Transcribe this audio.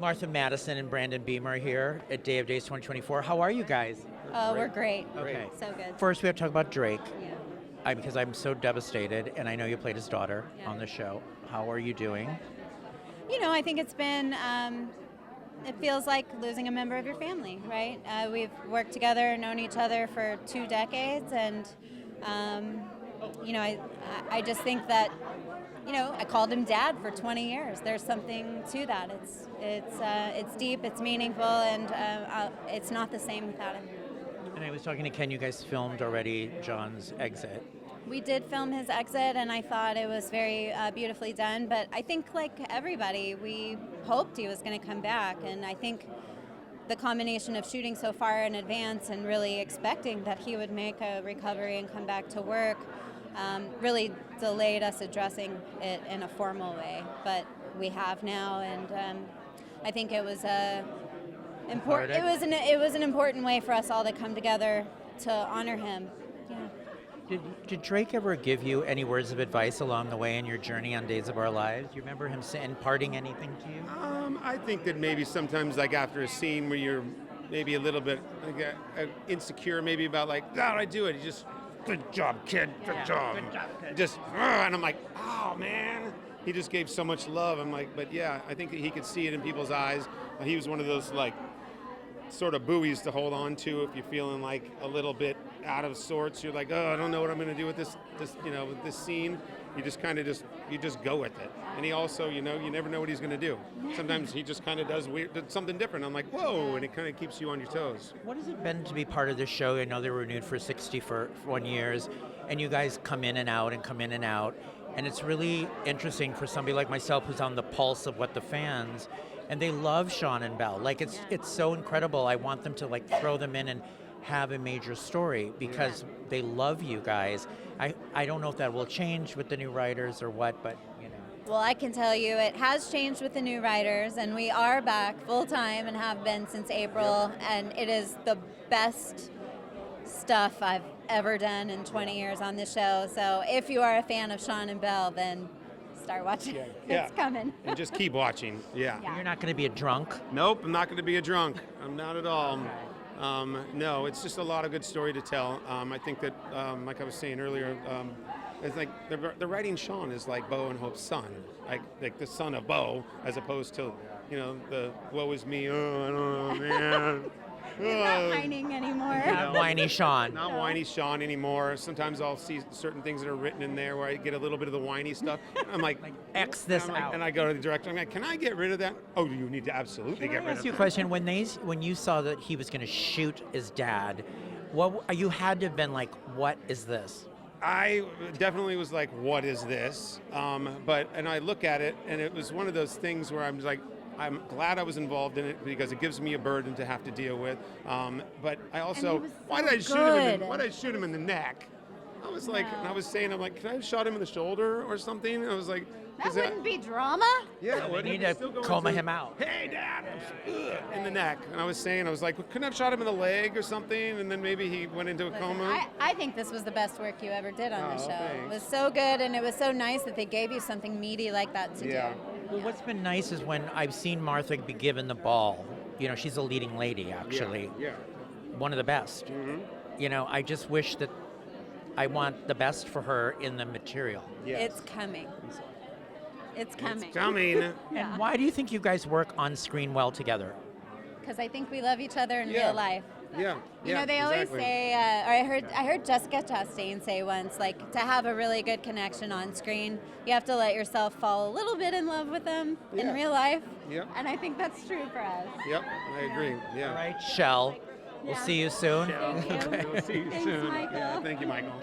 Martha Madison and Brandon Beemer here at Day of Days 2024. How are you guys? Oh, we're great. Okay. So good. First, we have to talk about Drake. Yeah. Because I'm so devastated, and I know you played his daughter Yeah. on the show. How are you doing? You know, I think it's been, it feels like losing a member of your family, right? We've worked together, known each other for 2 decades, and, you know, I just think that, you know, I called him Dad for 20 years. There's something to that. It's deep, it's meaningful, and it's not the same without him. And I was talking to Ken, you guys filmed already John's exit. We did film his exit, and I thought it was very beautifully done. But I think, like everybody, we hoped he was going to come back. And I think the combination of shooting so far in advance and really expecting that he would make a recovery and come back to work really delayed us addressing it in a formal way. But we have now, and I think it was important. It was an important way for us all to come together to honor him. Yeah. Did Drake ever give you any words of advice along the way in your journey on Days of Our Lives? Do you remember him imparting anything to you? I think that maybe sometimes, like after a scene where you're maybe a little bit like, insecure, maybe about like, how'd I do it? He just, good job, kid, good job. Good job, kid. Just, and I'm like, oh man. He just gave so much love. I'm like, but yeah, I think that he could see it in people's eyes. He was one of those like sort of buoys to hold on to if you're feeling like a little bit out of sorts. You're like, oh, I don't know what I'm going to do with this, with this scene. You just kind of you just go with it. And he also, you never know what he's going to do. Sometimes he just kind of does something different. I'm like, whoa, and it kind of keeps you on your toes. What has it been to be part of this show? I know they were renewed for 61 years, and you guys come in and out and come in and out. And it's really interesting for somebody like myself who's on the pulse of what the fans, and they love Shawn and Belle. Like it's so incredible. I want them to like throw them in and have a major story because they love you guys. I don't know if that will change with the new writers or what, but you know. Well, I can tell you it has changed with the new writers, and we are back full time and have been since April, and it is the best stuff I've ever done in 20 years on the show. So if you are a fan of Shawn and Belle, then start watching. It's coming. And just keep watching. Yeah. You're not going to be a drunk? Nope, I'm not going to be a drunk. I'm not at all. No, it's just a lot of good story to tell. I think that, like I was saying earlier, it's like the writing Shawn is like Beau and Hope's son, like the son of Beau, as opposed to, the woe is me, oh, I don't know, man. He's not whining anymore. Not whiny Shawn. Not whiny Shawn anymore. Sometimes I'll see certain things that are written in there where I get a little bit of the whiny stuff. I'm like X this out. And I go to the director, I'm like, can I get rid of that? Oh, you need to absolutely get rid of it. Can I ask you a question? When you saw that he was going to shoot his dad, you had to have been like, what is this? I definitely was like, what is this? And I look at it, and it was one of those things where I'm like, I'm glad I was involved in it because it gives me a burden to have to deal with. But I also, why did I shoot him in the neck? I was like, and I was saying, I'm like, can I have shot him in the shoulder or something? And I was like, that wouldn't be drama. Yeah, we need to coma him out. Hey, Dad, in the neck. And I was like, couldn't I have shot him in the leg or something? And then maybe he went into a coma. I think this was the best work you ever did on the show. Thanks. It was so good, and it was so nice that they gave you something meaty like that to do. Well, what's been nice is when I've seen Martha be given the ball. She's a leading lady, actually. Yeah. One of the best. Mm-hmm. I just wish that I want the best for her in the material. Yes. It's coming. It's coming. It's coming. And why do you think you guys work on screen well together? Because I think we love each other in real life. Yeah. They always say, or I heard Jessica Chastain say once, like, to have a really good connection on screen, you have to let yourself fall a little bit in love with them in real life. Yep. And I think that's true for us. Yep, I agree. Yeah. All right, Shell. We'll see you soon. We'll see you Thanks, soon. Michael. Yeah, thank you, Michael.